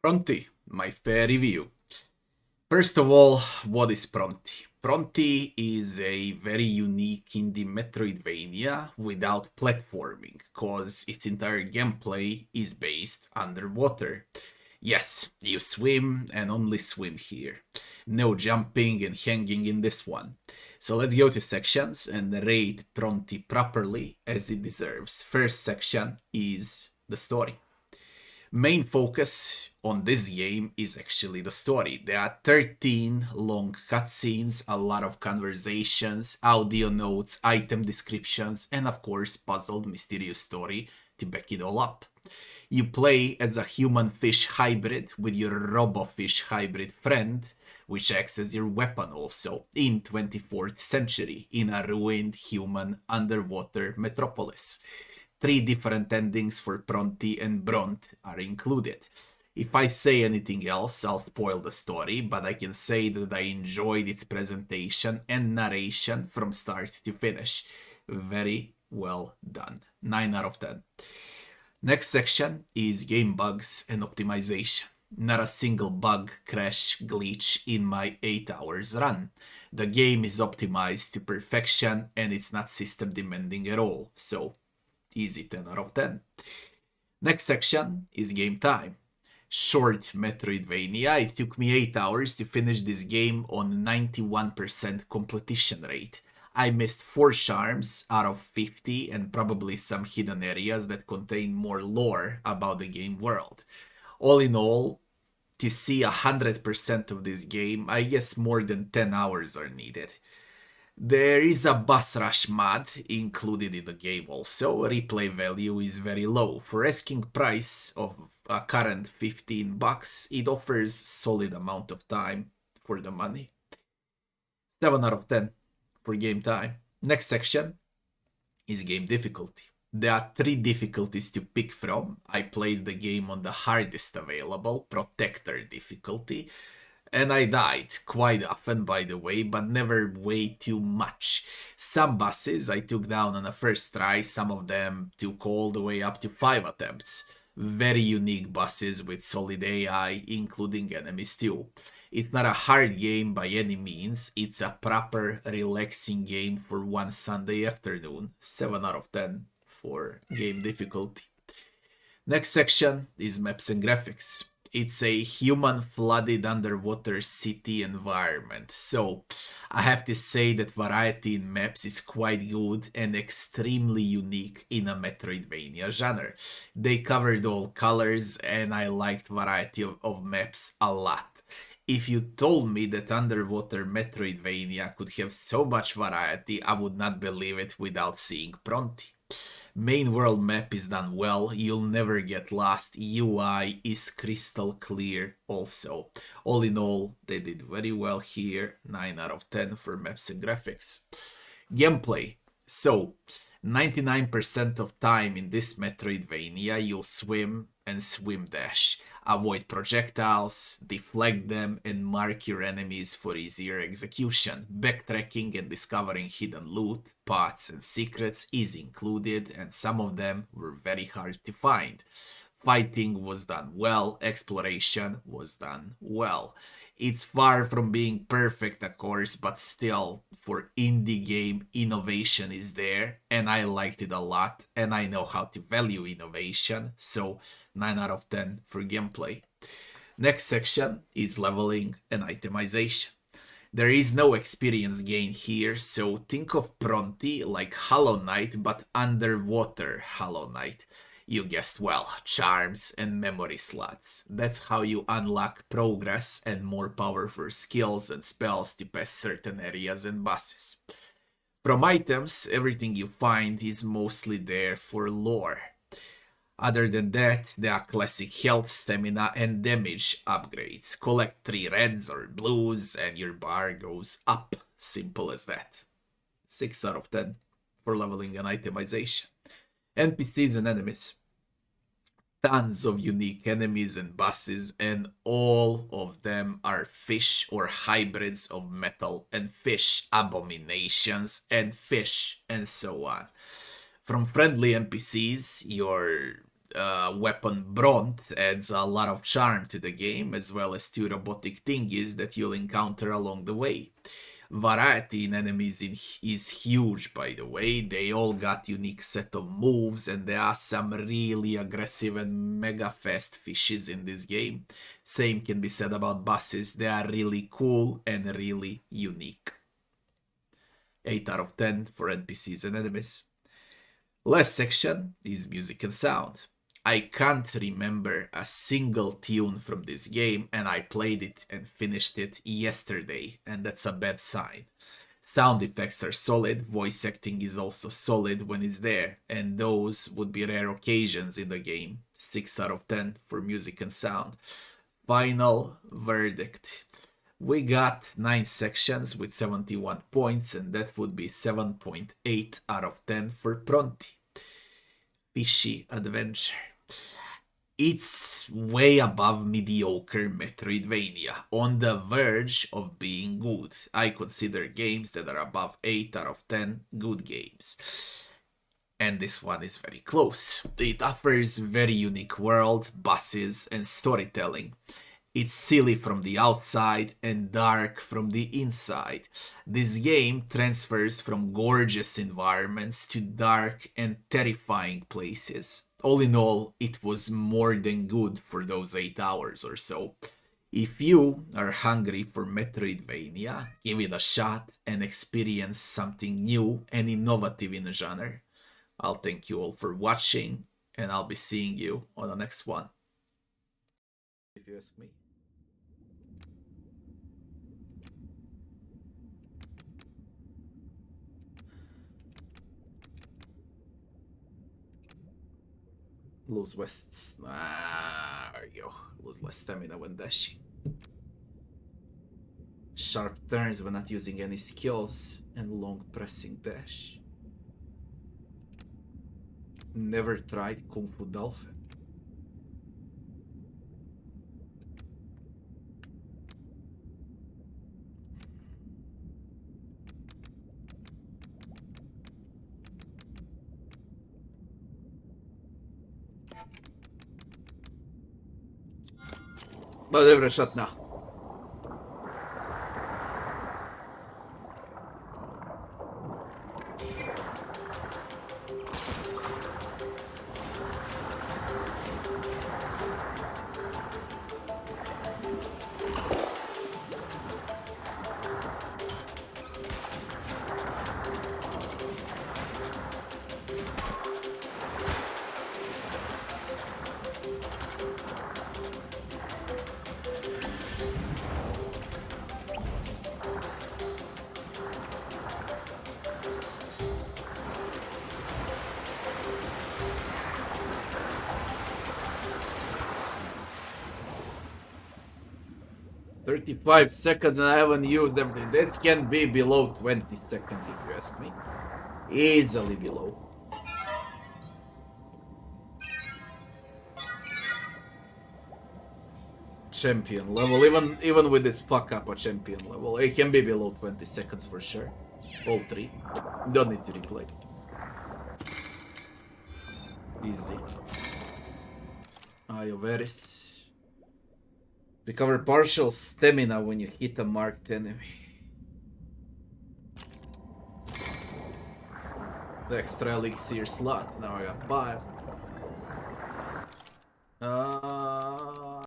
Pronty, my fair review. First of all, what is Pronty? Pronty is a very unique indie Metroidvania without platforming, cause its entire gameplay is based underwater. Yes, you swim and only swim here. No jumping and hanging in this one. So let's go to sections and rate Pronty properly as it deserves. First section is the story. Main focus on this game is actually the story. There are 13 long cutscenes, a lot of conversations, audio notes, item descriptions, and of course puzzled mysterious story to back it all up. You play as a human-fish hybrid with your robo-fish hybrid friend, which acts as your weapon also, in 24th century, in a ruined human underwater metropolis. 3 different endings for Pronty and Bront are included. If I say anything else, I'll spoil the story, but I can say that I enjoyed its presentation and narration from start to finish. Very well done. 9 out of 10. Next section is game bugs and optimization. Not a single bug, crash, glitch in my 8 hours run. The game is optimized to perfection and it's not system demanding at all, so easy 10 out of 10. Next section is game time. Short Metroidvania. It took me 8 hours to finish this game on 91% completion rate. I missed 4 charms out of 50 and probably some hidden areas that contain more lore about the game world. All in all, to see 100% of this game, I guess more than 10 hours are needed. There is a boss rush mod included in the game also. Replay value is very low. For asking price of a current $15, it offers solid amount of time for the money. 7 out of 10 for game time. Next section is game difficulty. There are 3 difficulties to pick from. I played the game on the hardest available, Protector difficulty. And I died quite often, by the way, but never way too much. Some bosses I took down on a first try, some of them took all the way up to 5 attempts. Very unique bosses with solid AI, including enemies too. It's not a hard game by any means, it's a proper, relaxing game for one Sunday afternoon. 7 out of 10 for game difficulty. Next section is maps and graphics. It's a human flooded underwater city environment. So I have to say that variety in maps is quite good and extremely unique in a Metroidvania genre. They covered all colors and I liked variety of maps a lot. If you told me that underwater Metroidvania could have so much variety, I would not believe it without seeing Pronty. Main world map is done well, you'll never get lost, UI is crystal clear also. All in all, they did very well here, 9 out of 10 for maps and graphics. Gameplay. So, 99% of time in this Metroidvania you'll swim and swim dash. Avoid projectiles, deflect them, and mark your enemies for easier execution. Backtracking and discovering hidden loot, pots, and secrets is included, and some of them were very hard to find. Fighting was done well, exploration was done well. It's far from being perfect, of course, but still, for indie game, innovation is there, and I liked it a lot, and I know how to value innovation, so 9 out of 10 for gameplay. Next section is leveling and itemization. There is no experience gain here, so think of Pronty like Hollow Knight, but underwater Hollow Knight. You guessed well, charms and memory slots. That's how you unlock progress and more powerful skills and spells to pass certain areas and bosses. From items, everything you find is mostly there for lore. Other than that, there are classic health, stamina, and damage upgrades. Collect 3 reds or blues and your bar goes up. Simple as that. 6 out of 10 for leveling and itemization. NPCs and enemies. Tons of unique enemies and bosses, and all of them are fish or hybrids of metal and fish, abominations and fish, and so on. From friendly NPCs, your weapon Bront adds a lot of charm to the game, as well as two robotic thingies that you'll encounter along the way. Variety in enemies is huge, by the way. They all got unique set of moves, and there are some really aggressive and mega fast fishes in this game. Same can be said about bosses. They are really cool and really unique. 8 out of 10 for NPCs and enemies. Last section is music and sound. I can't remember a single tune from this game, and I played it and finished it yesterday, and that's a bad sign. Sound effects are solid, voice acting is also solid when it's there, and those would be rare occasions in the game. 6 out of 10 for music and sound. Final verdict. We got 9 sections with 71 points, and that would be 7.8 out of 10 for Pronty. Fishy Adventure. It's way above mediocre Metroidvania, on the verge of being good. I consider games that are above 8 out of 10 good games. And this one is very close. It offers very unique world, bosses, and storytelling. It's silly from the outside and dark from the inside. This game transfers from gorgeous environments to dark and terrifying places. All in all, it was more than good for those 8 hours or so. If you are hungry for Metroidvania, give it a shot and experience something new and innovative in the genre. I'll thank you all for watching, and I'll be seeing you on the next one. If you ask me. Lose less. There you go. Lose less stamina when dashing. Sharp turns when not using any skills, and long pressing dash. Never tried Kung Fu Dolphin. But every shot now. "35 seconds and I haven't used everything." That can be below 20 seconds if you ask me. Easily below. Champion level, even with this fuck up a champion level, it can be below 20 seconds for sure. All 3. Don't need to replay. Easy. Ioveris. Recover partial stamina when you hit a marked enemy. The extra elixir slot. Now I got 5.